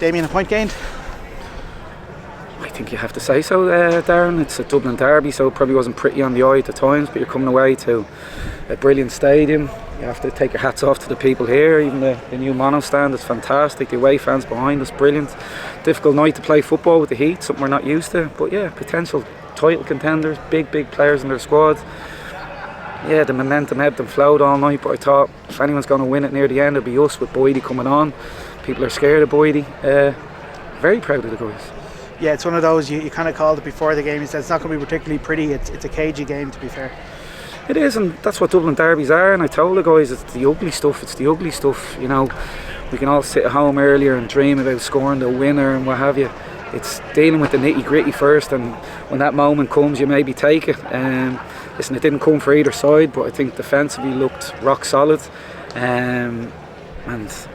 Damien, a point gained? I think you have to say so, Darren. It's a Dublin derby, so it probably wasn't pretty on the eye at the times, but you're coming away to a brilliant stadium. You have to take your hats off to the people here. Even the new mono stand is fantastic. The away fans behind us, brilliant. Difficult night to play football with the heat, something we're not used to, but yeah, potential title contenders, big players in their squad. Yeah, the momentum ebbed and flowed all night, but I thought if anyone's going to win it near the end, it'll be us with Boydie coming on. People are scared of Boydie. Very proud of the guys. Yeah, it's one of those, you kind of called it before the game. You said it's not going to be particularly pretty. It's a cagey game, to be fair. It is, and that's what Dublin derbies are. And I told the guys, it's the ugly stuff. It's the ugly stuff. You know, we can all sit at home earlier and dream about scoring the winner and what have you. It's dealing with the nitty gritty first, and when that moment comes, you maybe take it. Listen, it didn't come for either side, but I think defensively looked rock solid. And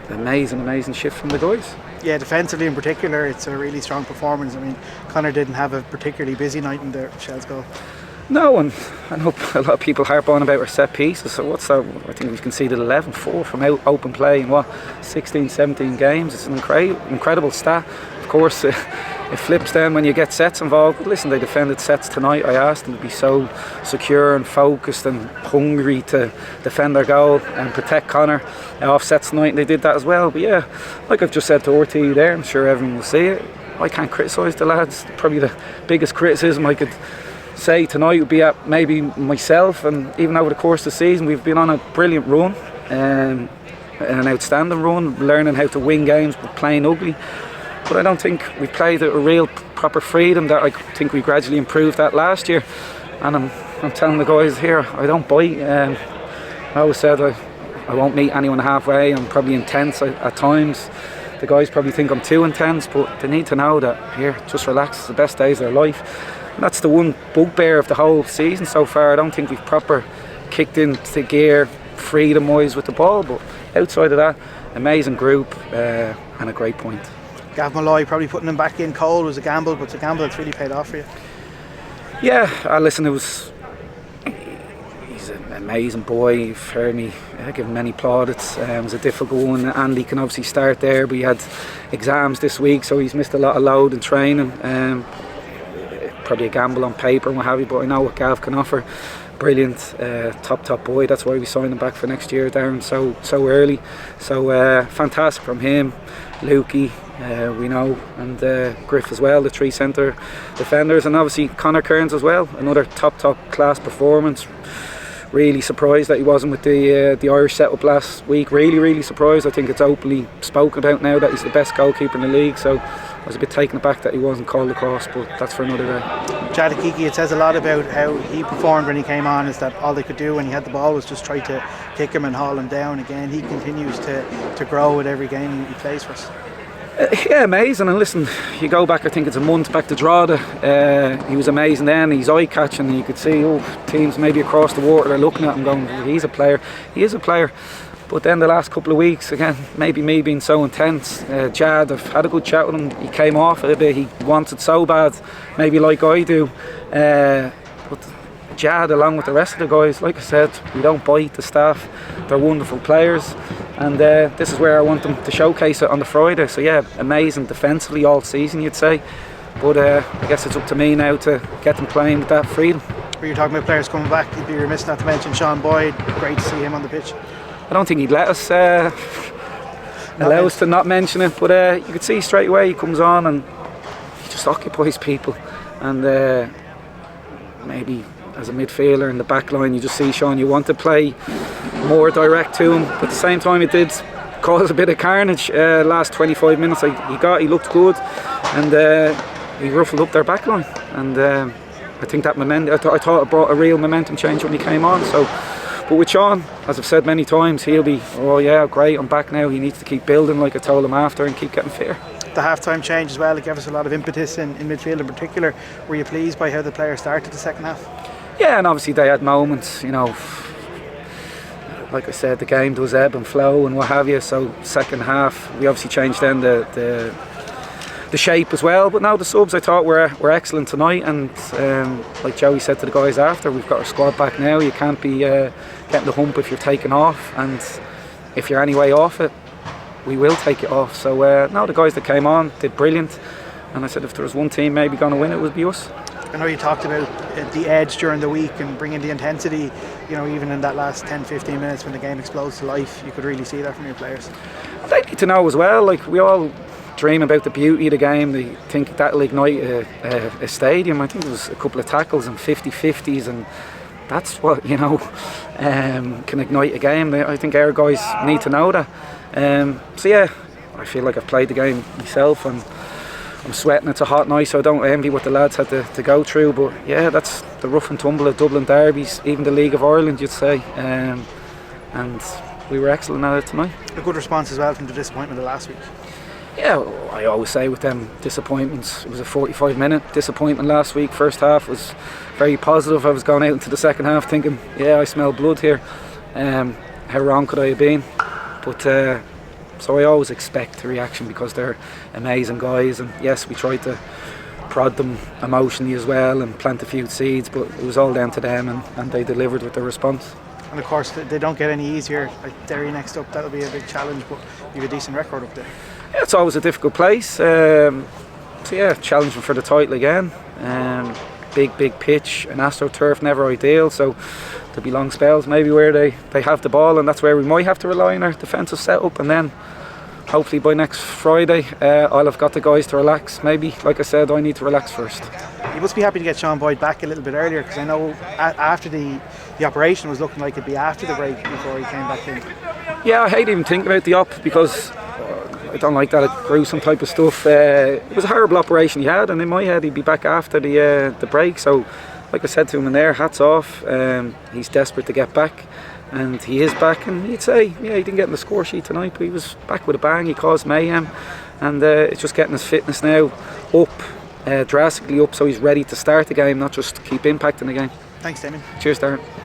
amazing shift from the guys. Yeah, defensively in particular, it's a really strong performance. I mean, Conor didn't have a particularly busy night in the Shels goal. No, and I know a lot of people harp on about our set pieces. So what's that? I think we've conceded 11-4 from open play in 16, 17 games. It's an incredible stat. Of course, it flips then when you get sets involved. But listen, they defended sets tonight. I asked them to be so secure and focused and hungry to defend their goal and protect Conor off sets tonight, and they did that as well. But yeah, like I've just said to RT there, I'm sure everyone will see it. I can't criticise the lads. Probably the biggest criticism I could say tonight would be at maybe myself, and even over the course of the season we've been on a brilliant run, an outstanding run, learning how to win games but playing ugly. But I don't think we played a real proper freedom that I think we gradually improved that last year. And I'm telling the guys here, I don't bite. I always said I won't meet anyone halfway. I'm probably intense at times. The guys probably think I'm too intense, but they need to know that here, just relax, it's the best days of their life. And that's the one bugbear of the whole season so far. I don't think we've proper kicked into gear freedom-wise with the ball, but outside of that, amazing group and a great point. Gav Malloy probably putting him back in cold was a gamble, but it's a gamble that's really paid off for you. Yeah, listen, he's an amazing boy. You've heard me give him many plaudits. It was a difficult one. Andy can obviously start there, but he had exams this week, so he's missed a lot of load in training. Probably a gamble on paper and what have you, but I know what Gav can offer. Brilliant, top boy. That's why we signed him back for next year, Darren, so early. So fantastic from him. Lukey, we know, and Griff as well, the three centre defenders, and obviously Conor Kearns as well. Another top class performance. Really surprised that he wasn't with the Irish setup last week. Really surprised. I think it's openly spoken about now that he's the best goalkeeper in the league. So I was a bit taken aback that he wasn't called across, but that's for another day. Jadakiki, it says a lot about how he performed when he came on, is that all they could do when he had the ball was just try to kick him and haul him down again. He continues to grow with every game he plays for us. Yeah, amazing. And listen, you go back, I think it's a month back to Drogheda, he was amazing then. He's eye-catching, and you could see teams maybe across the water are looking at him going, he's a player. He is a player. But then the last couple of weeks, again, maybe me being so intense, Jad, I've had a good chat with him. He came off it a bit. He wants it so bad, maybe like I do. But Jad, along with the rest of the guys, like I said, we don't bite the staff. They're wonderful players. And this is where I want them to showcase it on the Friday. So yeah, amazing defensively all season, you'd say. But I guess it's up to me now to get them playing with that freedom. When you're talking about players coming back, you'd be remiss not to mention Sean Boyd. Great to see him on the pitch. I don't think he'd let us allow us to not mention it, but you could see straight away he comes on and he just occupies people. And maybe as a midfielder in the back line, you just see Sean, you want to play more direct to him, but at the same time it did cause a bit of carnage. Last 25 minutes he looked good, and he ruffled up their back line, and I think that momentum, I thought it brought a real momentum change when he came on. So, but with Sean, as I've said many times, he'll be, oh yeah, great, I'm back now. He needs to keep building, like I told him after, and keep getting fair. The half-time change as well, it gave us a lot of impetus in midfield in particular. Were you pleased by how the players started the second half? Yeah, and obviously they had moments, you know, like I said, the game does ebb and flow and what have you. So second half, we obviously changed then the shape as well. But now the subs, I thought were excellent tonight. And like Joey said to the guys after, we've got our squad back now. You can't be getting the hump if you're taken off, and if you're anyway off it, we will take it off. So no, the guys that came on did brilliant, and I said if there was one team maybe going to win, it would be us. I know you talked about the edge during the week and bringing the intensity, even in that last 10-15 minutes when the game explodes to life. You could really see that from your players. They need to know as well, like we all dream about the beauty of the game. They think that'll ignite a stadium. I think there was a couple of tackles and 50-50s, and that's what can ignite a game. I think our guys need to know that. So yeah, I feel like I've played the game myself, and I'm sweating. It's a hot night, so I don't envy what the lads had to go through. But yeah, that's the rough and tumble of Dublin derbies, even the League of Ireland, you'd say. And we were excellent at it tonight. A good response as well from the disappointment of last week. Yeah, I always say with them disappointments, it was a 45-minute disappointment last week. First half was very positive. I was going out into the second half thinking, yeah, I smell blood here. How wrong could I have been? But so I always expect a reaction because they're amazing guys, and yes, we tried to prod them emotionally as well and plant a few seeds, but it was all down to them, and they delivered with their response. And of course they don't get any easier. Like Derry next up, that'll be a big challenge, but you have a decent record up there. Yeah, it's always a difficult place. So yeah, challenging for the title again. Big pitch, an AstroTurf, never ideal, so there'll be long spells maybe where they have the ball, and that's where we might have to rely on our defensive setup, and then hopefully by next Friday I'll have got the guys to relax. Maybe, like I said, I need to relax first. You must be happy to get Sean Boyd back a little bit earlier, because I know after the operation was looking like it'd be after the break before he came back in. Yeah, I hate even thinking about the op because I don't like that gruesome type of stuff. It was a horrible operation he had, and in my head he'd be back after the break. So like I said to him in there, hats off. He's desperate to get back, and he is back. And you'd say, yeah, he didn't get in the score sheet tonight, but he was back with a bang. He caused mayhem, and it's just getting his fitness now up, drastically up, so he's ready to start the game, not just keep impacting the game. Thanks, Damien. Cheers, Darren.